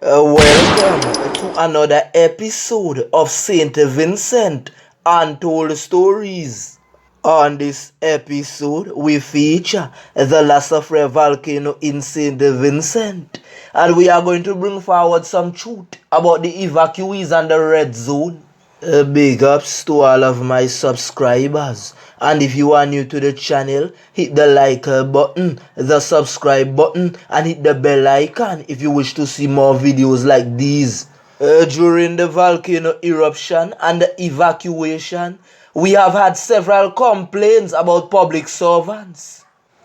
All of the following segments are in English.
Welcome to another episode of Saint Vincent Untold Stories. On this episode, we feature the La soufriere volcano in Saint Vincent, and we are going to bring forward some truth about the evacuees and the red zone. Big ups to all of my subscribers, and if you are new to the channel, hit the like button, the subscribe button, and hit the bell icon if you wish to see more videos like these. During the volcano eruption and the evacuation, we have had several complaints about public servants.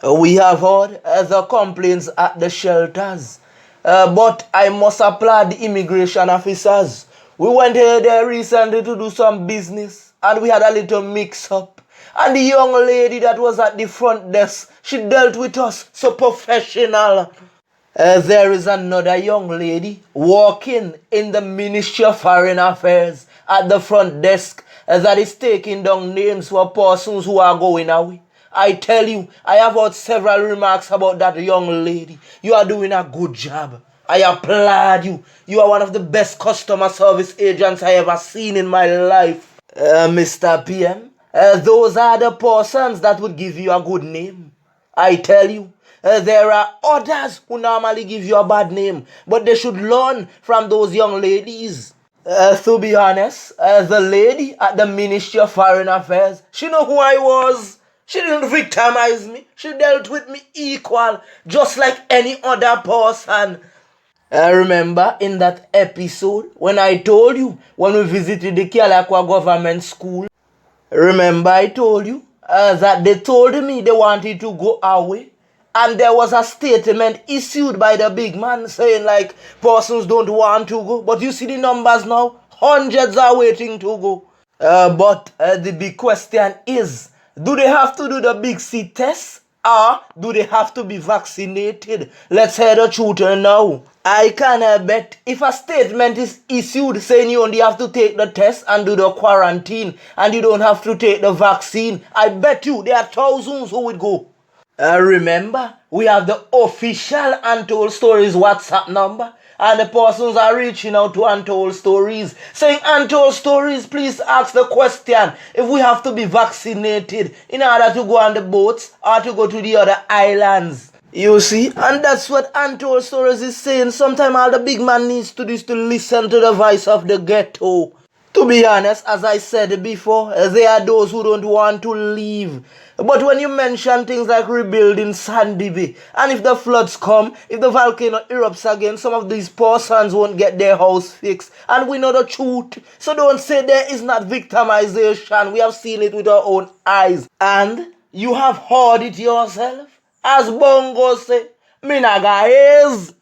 We have heard the complaints at the shelters, but I must applaud the immigration officers. We went here there recently to do some business, and we had a little mix-up. And the young lady that was at the front desk, she dealt with us so professional. There is another young lady working in the Ministry of Foreign Affairs at the front desk that is taking down names for persons who are going away. I tell you, I have heard several remarks about that young lady. You are doing a good job. I applaud you. You are one of the best customer service agents I ever seen in my life. Mr. PM, those are the persons that would give you a good name. I tell you, there are others who normally give you a bad name, but they should learn from those young ladies. To be honest, the lady at the Ministry of Foreign Affairs, she know who I was. She didn't victimize me. She dealt with me equal, just like any other person. I remember in that episode when I told you when we visited the Kialakwa government school. Remember I told you that they told me they wanted to go away. And there was a statement issued by the big man saying like persons don't want to go. But you see the numbers now, hundreds are waiting to go. But the big question is, do they have to do the big C test? Or do they have to be vaccinated? Let's hear the truth now. I can bet if a statement is issued saying you only have to take the test and do the quarantine and you don't have to take the vaccine, I bet you there are thousands who would go. Remember, we have the official Untold Stories WhatsApp number, and the persons are reaching out to Untold Stories saying, Untold Stories, please ask the question if we have to be vaccinated in order to go on the boats or to go to the other islands. You see, and that's what Untold Stories is saying. Sometimes all the big man needs to do is to listen to the voice of the ghetto. To be honest, as I said before, there are those who don't want to leave. But when you mention things like rebuilding Sandy Bay, and if the floods come, if the volcano erupts again, some of these poor sons won't get their house fixed. And we know the truth. So don't say there is not victimization. We have seen it with our own eyes. And you have heard it yourself. As Bongo say, Minaga is.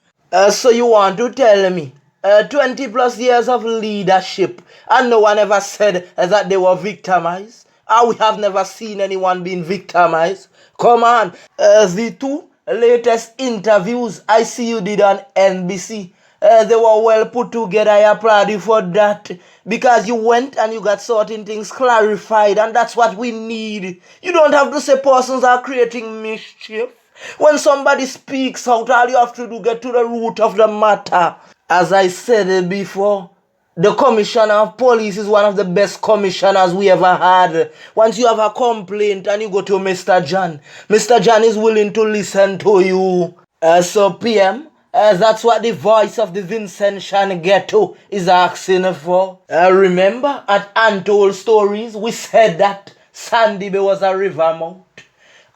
So you want to tell me 20 plus years of leadership and no one ever said that they were victimized? And we have never seen anyone being victimized. Come on, the two latest interviews I see you did on NBC, they were well put together. I applaud you for that, because you went and you got certain things clarified, and that's what we need. You don't have to say persons are creating mischief. When somebody speaks out, all you have to do is get to the root of the matter. As I said before, the commissioner of police is one of the best commissioners we ever had. Once you have a complaint and you go to Mr. John is willing to listen to you. So PM, that's what the voice of the Vincent ghetto is asking for. Remember at Untold Stories, we said that Sandy Bay was a river mouth.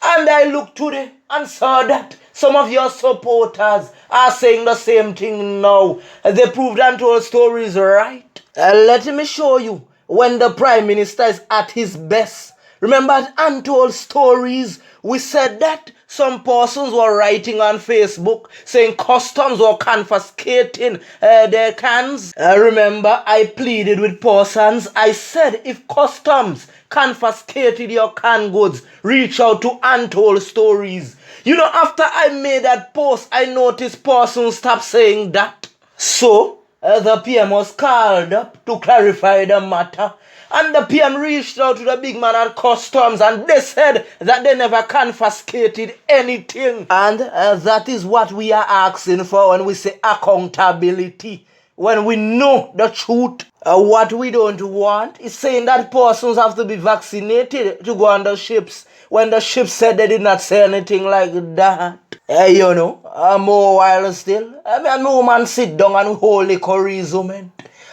And I looked today and saw that some of your supporters are saying the same thing now. They proved Untold Stories right. Let me show you when the Prime Minister is at his best. Remember at Untold Stories, we said that some persons were writing on Facebook saying customs were confiscating their cans. Remember, I pleaded with persons. I said if customs confiscated your canned goods, reach out to Untold Stories. You know, after I made that post, I noticed persons stopped saying that. So, the PM was called up to clarify the matter. And the PM reached out to the big man at customs and they said that they never confiscated anything. And that is what we are asking for when we say accountability. When we know the truth. What we don't want is saying that persons have to be vaccinated to go on the ships when the ship said they did not say anything like that. You know, more while still, a woman sit down and hold a resume.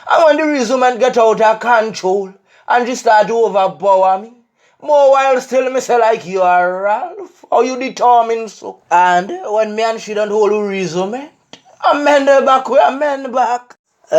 And when the resume get out of control and just start to overpower me, more while still me say like you are Ralph, how you determined so. And when me and she don't hold a resume, I mend back where I mend back.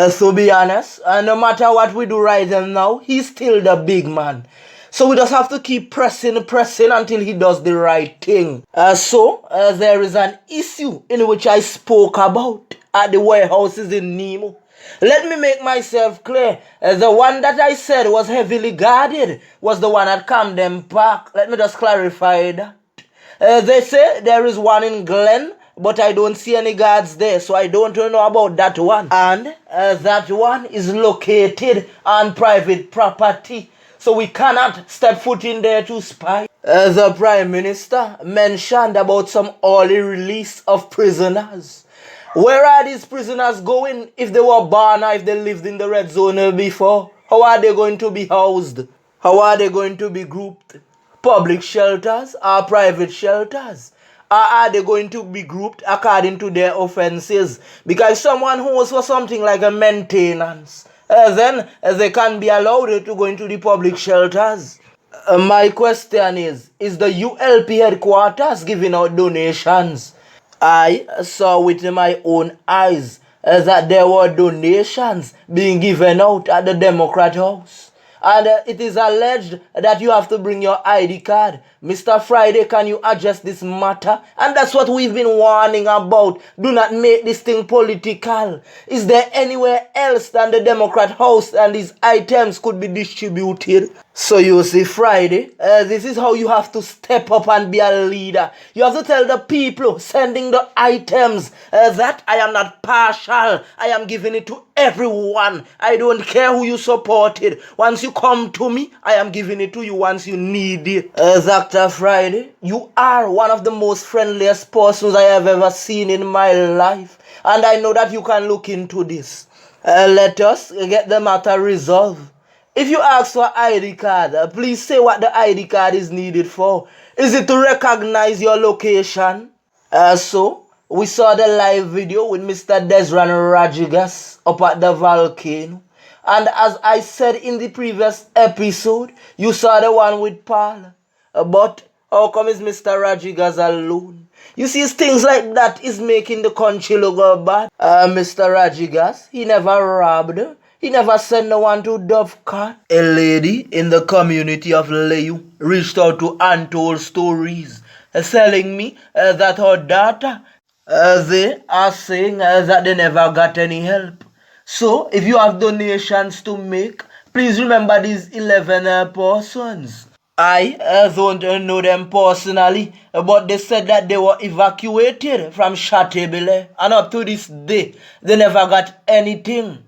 So be honest, no matter what we do right now, he's still the big man. So we just have to keep pressing until he does the right thing. So there is an issue in which I spoke about at the warehouses in NEMO. Let me make myself clear. The one that I said was heavily guarded was the one at Camden Park. Let me just clarify that. They say there is one in Glen, but I don't see any guards there, so I don't know about that one. And that one is located on private property, so we cannot step foot in there to spy. The Prime Minister mentioned about some early release of prisoners. Where are these prisoners going if they were born or if they lived in the red zone before? How are they going to be housed? How are they going to be grouped? Public shelters or private shelters? Or are they going to be grouped according to their offenses? Because someone who was for something like a maintenance, then they can be allowed to go into the public shelters. My question is the ULP headquarters giving out donations? I saw with my own eyes that there were donations being given out at the Democrat House. And it is alleged that you have to bring your ID card. Mr. Friday, can you address this matter? And that's what we've been warning about. Do not make this thing political. Is there anywhere else than the Democrat House and these items could be distributed? So you see, Friday, this is how you have to step up and be a leader. You have to tell the people sending the items that I am not partial. I am giving it to everyone. I don't care who you supported. Once you come to me, I am giving it to you once you need it. Dr. Friday, you are one of the most friendliest persons I have ever seen in my life. And I know that you can look into this. Let us get the matter resolved. If you ask for ID card, please say what the ID card is needed for. Is it to recognize your location? So, we saw the live video with Mr. Desran Rodriguez up at the volcano. And as I said in the previous episode, you saw the one with Paul. But how come is Mr. Rodriguez alone? You see, things like that is making the country look bad. Mr. Rodriguez, he never robbed. He never sent no one to Dovecot. A lady in the community of Layu reached out to Untold Stories, telling me that her daughter, they are saying that they never got any help. So, if you have donations to make, please remember these 11 persons. I don't know them personally, but they said that they were evacuated from Chatebele, and up to this day, they never got anything.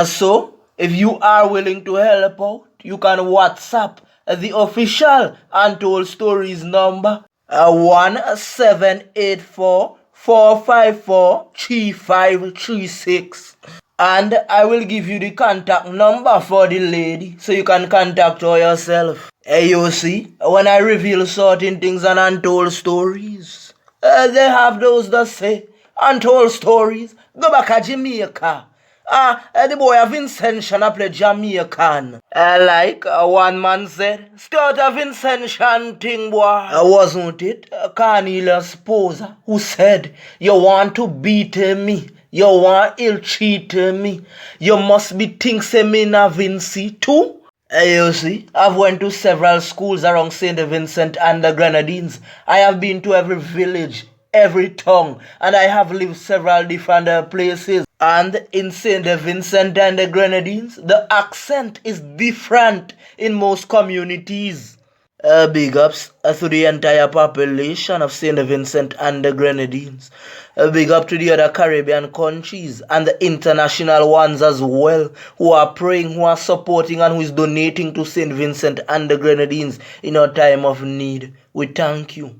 So, if you are willing to help out, you can WhatsApp the official Untold Stories number 1784-454-3536. And I will give you the contact number for the lady so you can contact her yourself. You see, when I reveal certain things on Untold Stories, they have those that say, Untold Stories, go back to Jamaica. The boy Vincent play Jamaican. Like one man said, start a Vincent thing, boy. Wasn't it Cornelius Poser who said, you want to beat me? You want ill treat me? You must be thinking me na Vinci too? You see, I've went to several schools around St. Vincent and the Grenadines. I have been to every village, every town, and I have lived several different places. And in St. Vincent and the Grenadines, the accent is different in most communities. Big ups to the entire population of St. Vincent and the Grenadines. Big up to the other Caribbean countries and the international ones as well, who are praying, who are supporting, and who is donating to St. Vincent and the Grenadines in our time of need. We thank you.